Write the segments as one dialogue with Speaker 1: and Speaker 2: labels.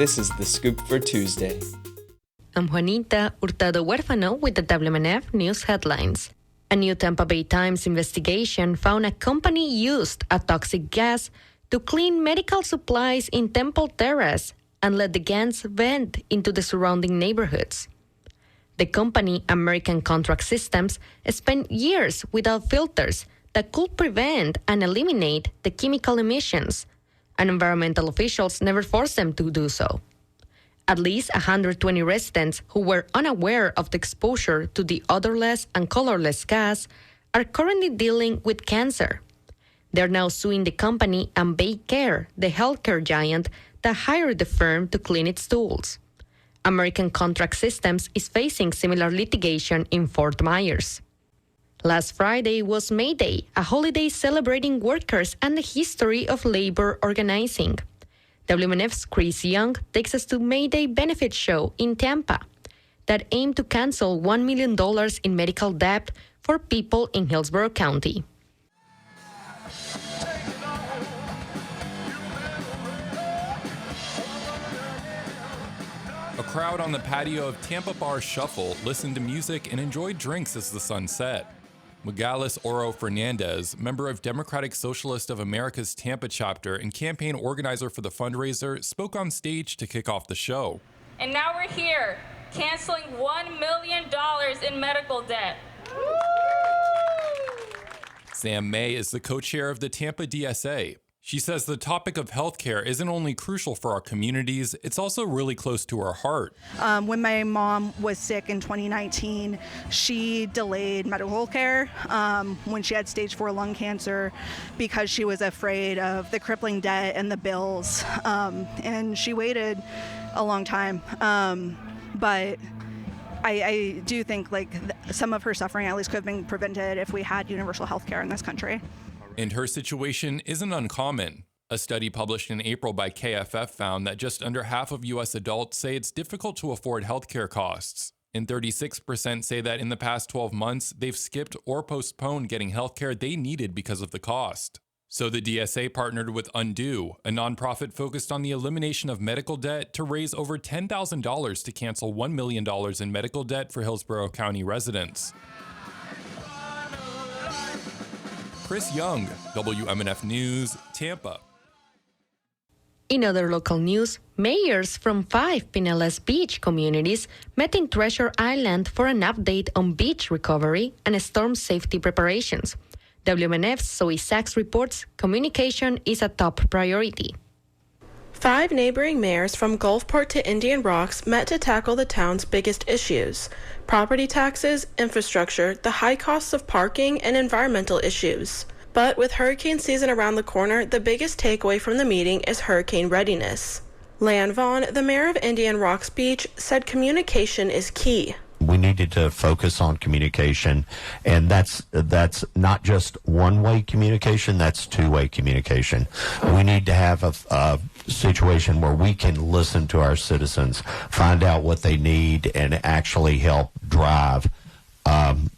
Speaker 1: This is The Scoop for Tuesday.
Speaker 2: I'm Juanita Hurtado Huérfano with the WMNF News headlines. A new Tampa Bay Times investigation found a company used a toxic gas to clean medical supplies in Temple Terrace and let the gas vent into the surrounding neighborhoods. The company, American Contract Systems, spent years without filters that could prevent and eliminate the chemical emissions, and environmental officials never forced them to do so. At least 120 residents who were unaware of the exposure to the odorless and colorless gas are currently dealing with cancer. They're now suing the company and Baycare, the healthcare giant that hired the firm to clean its tools. American Contract Systems is facing similar litigation in Fort Myers. Last Friday was May Day, a holiday celebrating workers and the history of labor organizing. WMNF's Chris Young takes us to May Day Benefit Show in Tampa that aimed to cancel $1 million in medical debt for people in Hillsborough County.
Speaker 3: A crowd on the patio of Tampa Bar Shuffle listened to music and enjoyed drinks as the sun set. Magalis Oro Fernandez, member of Democratic Socialist of America's Tampa chapter and campaign organizer for the fundraiser, spoke on stage to kick off the show.
Speaker 4: And now we're here, canceling $1 million in medical debt.
Speaker 3: Sam May is the co-chair of the Tampa DSA. She says the topic of healthcare isn't only crucial for our communities, it's also really close to our heart.
Speaker 5: When my mom was sick in 2019, she delayed medical care when she had stage 4 lung cancer because she was afraid of the crippling debt and the bills. And she waited a long time. But I do think some of her suffering at least could have been prevented if we had universal health care in this country.
Speaker 3: And her situation isn't uncommon. A study published in April by KFF found that just under half of U.S. adults say it's difficult to afford healthcare costs, and 36% say that in the past 12 months, they've skipped or postponed getting healthcare they needed because of the cost. So the DSA partnered with Undo, a nonprofit focused on the elimination of medical debt, to raise over $10,000 to cancel $1 million in medical debt for Hillsborough County residents. Chris Young, WMNF News, Tampa.
Speaker 2: In other local news, mayors from 5 Pinellas Beach communities met in Treasure Island for an update on beach recovery and storm safety preparations. WMNF's Zoe Sachs reports communication is a top priority.
Speaker 6: 5 neighboring mayors from Gulfport to Indian Rocks met to tackle the town's biggest issues: property taxes, infrastructure, the high costs of parking, and environmental issues. But with hurricane season around the corner, the biggest takeaway from the meeting is hurricane readiness. Lan Vaughn, the mayor of Indian Rocks Beach, said communication is key.
Speaker 7: We needed to focus on communication, and that's not just one-way communication, that's two-way communication. We need to have a situation where we can listen to our citizens, find out what they need, and actually help drive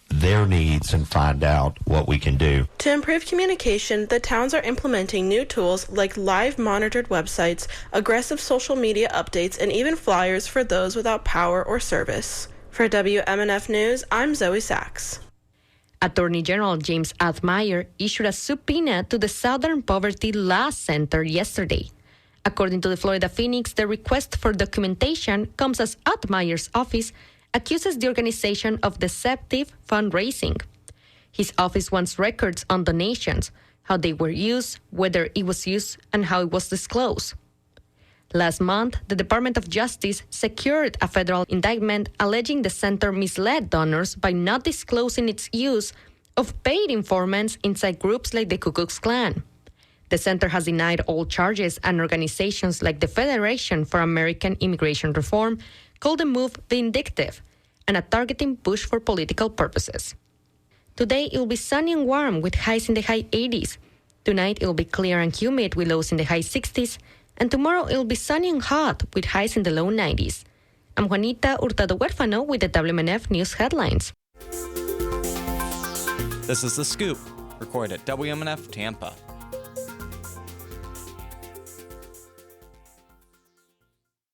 Speaker 7: their needs and find out what we can do.
Speaker 6: To improve communication, the towns are implementing new tools like live monitored websites, aggressive social media updates, and even flyers for those without power or service. For WMNF News, I'm Zoe Sachs.
Speaker 2: Attorney General James Altmaier issued a subpoena to the Southern Poverty Law Center yesterday. According to the Florida Phoenix, the request for documentation comes as Altmaier's office accuses the organization of deceptive fundraising. His office wants records on donations, how they were used, whether it was used, and how it was disclosed. Last month, the Department of Justice secured a federal indictment alleging the center misled donors by not disclosing its use of paid informants inside groups like the Ku Klux Klan. The center has denied all charges, and organizations like the Federation for American Immigration Reform called the move vindictive and a targeting push for political purposes. Today, it will be sunny and warm with highs in the high 80s. Tonight, it will be clear and humid with lows in the high 60s. And tomorrow, it will be sunny and hot with highs in the low 90s. I'm Juanita Hurtado Huérfano with the WMNF News headlines.
Speaker 8: This is The Scoop, recorded at WMNF Tampa.